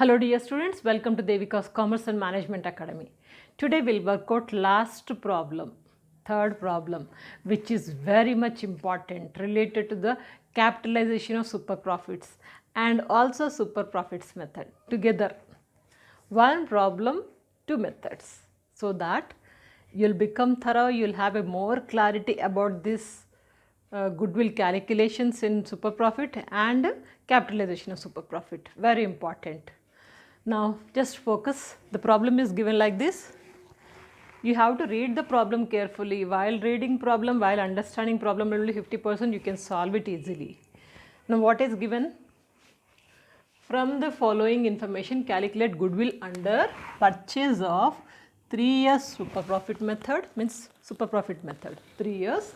Hello dear students, welcome to Devika's Commerce and Management Academy. Today we'll work out last problem, third problem, which is very much important related to the capitalization of super profits and also super profits method together. One problem, two methods, so that you'll become thorough, you'll have a more clarity about this goodwill calculations in super profit and capitalization of super profit. Very important. Now just focus. The problem is given like this. You have to read the problem carefully. While reading problem, while understanding problem only 50%, you can solve it easily. Now what is given? From the following information, calculate goodwill under purchase of 3 years super profit method, means super profit method, 3 years.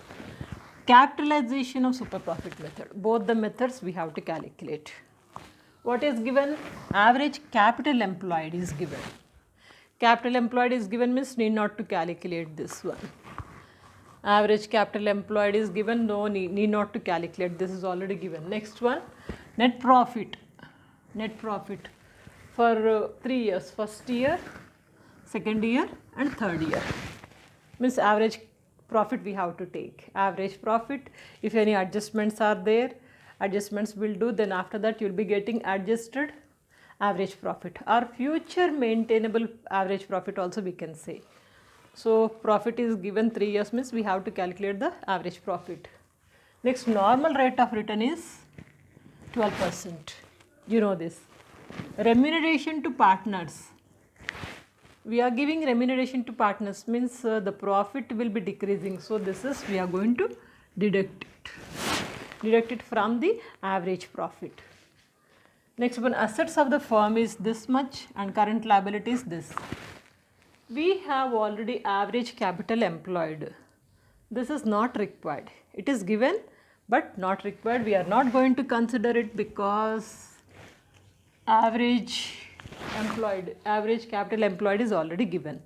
Capitalization of super profit method. Both the methods we have to calculate. What is given? Average capital employed is given. Capital employed is given means need not to calculate this one. Average capital employed is given, no need not to calculate, this is already given. Next one, net profit. Net profit for 3 years, first year, second year and third year. Means average profit we have to take. Average profit, if any adjustments are there, adjustments will do, then after that you will be getting adjusted average profit or future maintainable average profit also we can say. So profit is given 3 years means we have to calculate the average profit. Next, normal rate of return is 12%. You know this. Remuneration to partners. We are giving remuneration to partners means the profit will be decreasing. So this is, we are going to deduct it. Deduct it from the average profit. Next one, assets of the firm is this much and current liability is this. We have already average capital employed. This is not required. It is given but not required. We are not going to consider it because average employed, average capital employed is already given.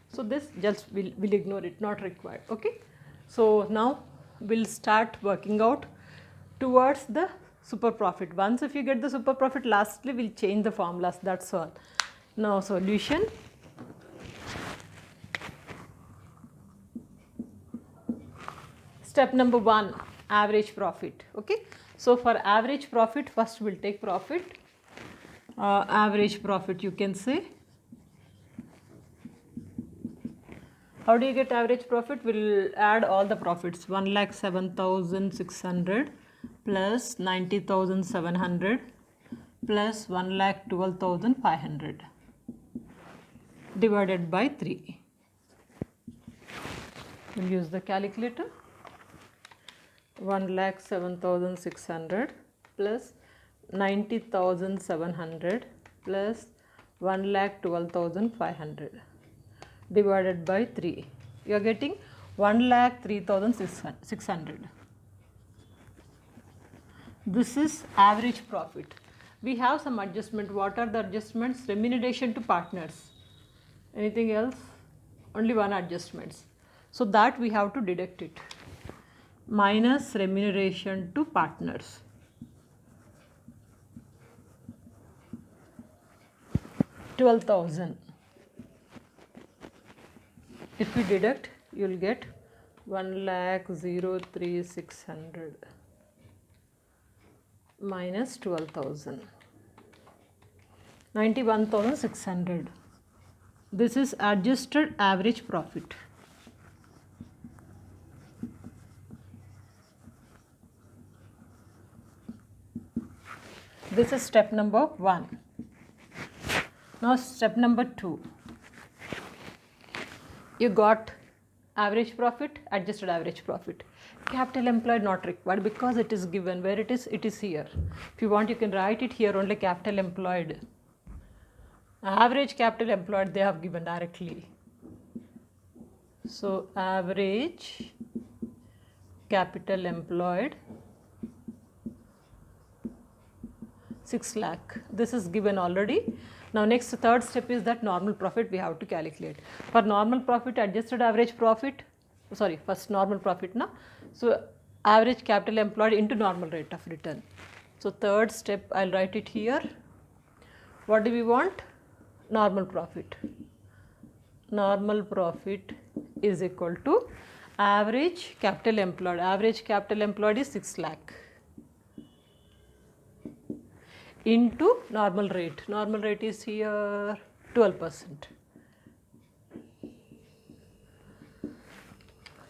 So this just we'll ignore it, not required. Okay. So now we'll start working out towards the super profit. Once if you get the super profit, lastly we'll change the formulas, that's all. Now solution. Step number 1, average profit. Okay. So for average profit, first we'll take profit. Average profit you can say. How do you get average profit? We'll add all the profits. 1,07,600 plus 90,700 plus 1,12,500 divided by 3. We'll use the calculator. 1,07,600 plus 90,700 plus 1,12,500 divided by 3. You are getting 1,03,600. This is average profit. We have some adjustment. What are the adjustments? Remuneration to partners. Anything else? Only one adjustments. So that we have to deduct it. Minus remuneration to partners. $12,000. If we deduct, you will get 1,03,600 minus 12,000. 91,600. This is adjusted average profit. This is step number 1. Now step number 2. You got average profit, adjusted average profit. Capital employed not required because it is given. Where it is here. If you want, you can write it here only, capital employed. Average capital employed they have given directly. So average capital employed 6 lakh. This is given already. Now next, third step is that normal profit we have to calculate. For normal profit, adjusted average profit, sorry, first normal profit now. So average capital employed into normal rate of return. So third step, I'll write it here. What do we want? Normal profit. Normal profit is equal to average capital employed. Average capital employed is 6 lakh into normal rate. Normal rate is here 12%.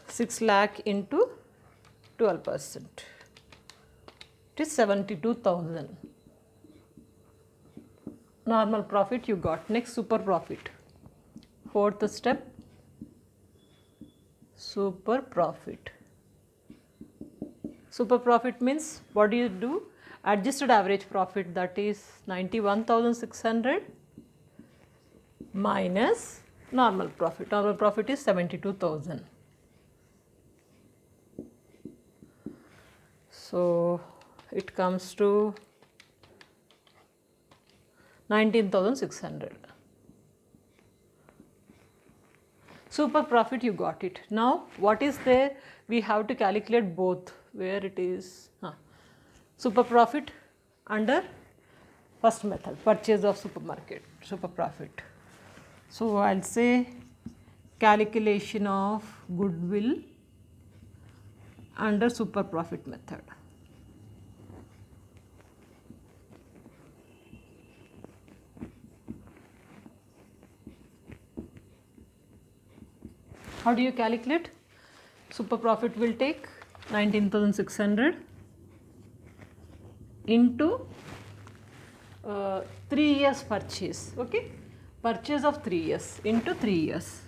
6 lakh into 12%. It is 72,000. Normal profit you got. Next, super profit. Fourth step, super profit. Super profit means what do you do? Adjusted average profit, that is 91,600 minus normal profit. Normal profit is 72,000. So it comes to 19,600. Super profit you got it. Now what is there? We have to calculate both. Where it is? Super profit under first method, purchase of supermarket, super profit. So I'll say calculation of goodwill under super profit method. How do you calculate? Super profit will take 19,600 into 3 years purchase, okay? Purchase of 3 years into 3 years.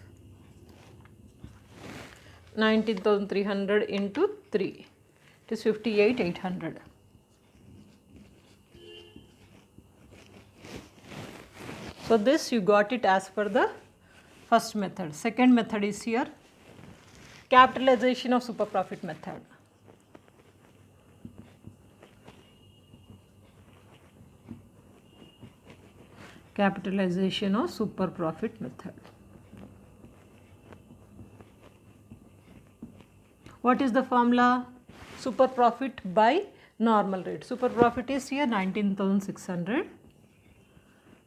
19,300 into 3, it is 58,800. So this you got it as per the first method. Second method is here, capitalization of super profit method. Capitalization of super profit method. What is the formula? Super profit by normal rate. Super profit is here 19,600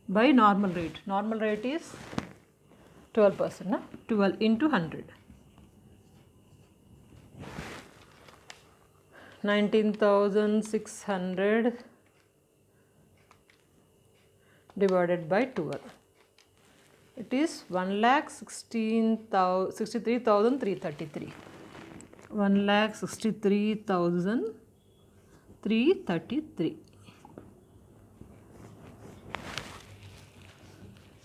by normal rate. Normal rate is 12%, no? 12 into 100. 19,600 divided by 12. It is 1,63,333. 1,63,333.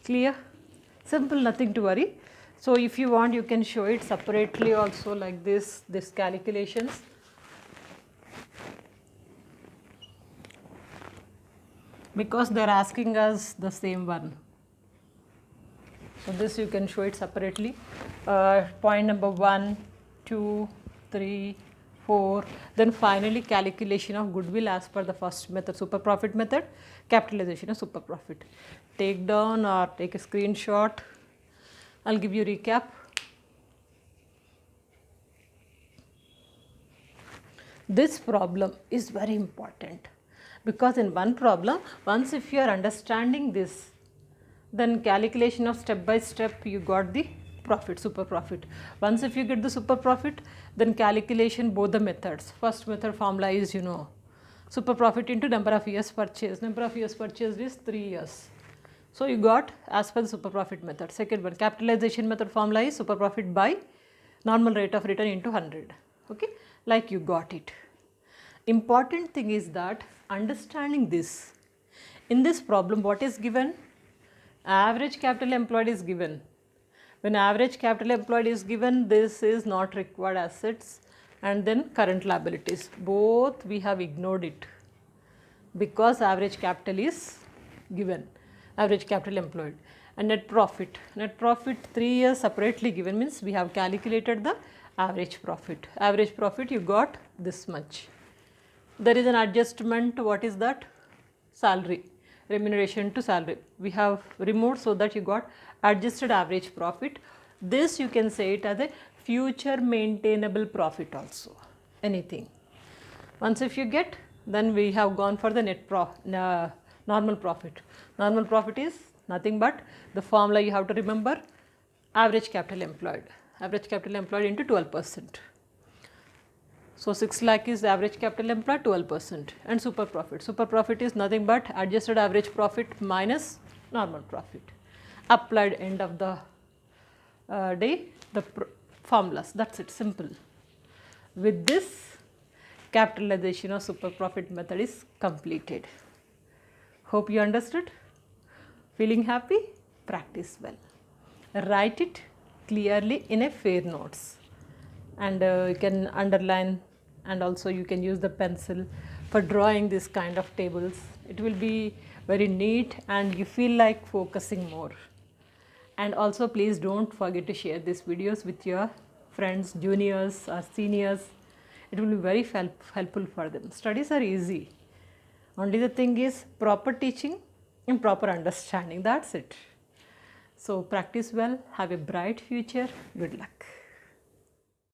Clear? Simple, nothing to worry. So if you want, you can show it separately also, like this calculations. Because they are asking us the same one. So this you can show it separately. Point number 1, 2, 3, 4. Then finally calculation of goodwill as per the first method, super profit method, capitalization of super profit. Take down or take a screenshot. I'll give you recap. This problem is very important, because in one problem, once if you are understanding this, then calculation of step by step you got the profit, super profit. Once if you get the super profit, then calculation both the methods. First method formula is, super profit into number of years purchased. Number of years purchased is 3 years. So you got as per the super profit method. Second one, capitalization method formula is super profit by normal rate of return into 100. Okay, like you got it. Important thing is that understanding this. In this problem, what is given? Average capital employed is given. When average capital employed is given, this is not required assets, and then current liabilities. Both we have ignored it because average capital is given, average capital employed. And net profit. Net profit 3 years separately given, means we have calculated the average profit. Average profit you got this much. There is an adjustment. What is that? Salary, remuneration to salary. We have removed so that you got adjusted average profit. This you can say it as a future maintainable profit also. Anything. Once if you get, then we have gone for the Normal profit. Normal profit is nothing but the formula you have to remember, average capital employed. Average capital employed into 12%. So 6 lakh is average capital employed, 12%. And super profit. Super profit is nothing but adjusted average profit minus normal profit. Applied end of the day, the formulas. That's it, simple. With this, capitalization of super profit method is completed. Hope you understood. Feeling happy? Practice well. Write it clearly in a fair notes, and you can underline, and also you can use the pencil for drawing this kind of tables. It will be very neat and you feel like focusing more. And also please don't forget to share these videos with your friends, juniors or seniors. It will be very helpful for them. Studies are easy. Only the thing is proper teaching and proper understanding. That's it. So practice well. Have a bright future. Good luck.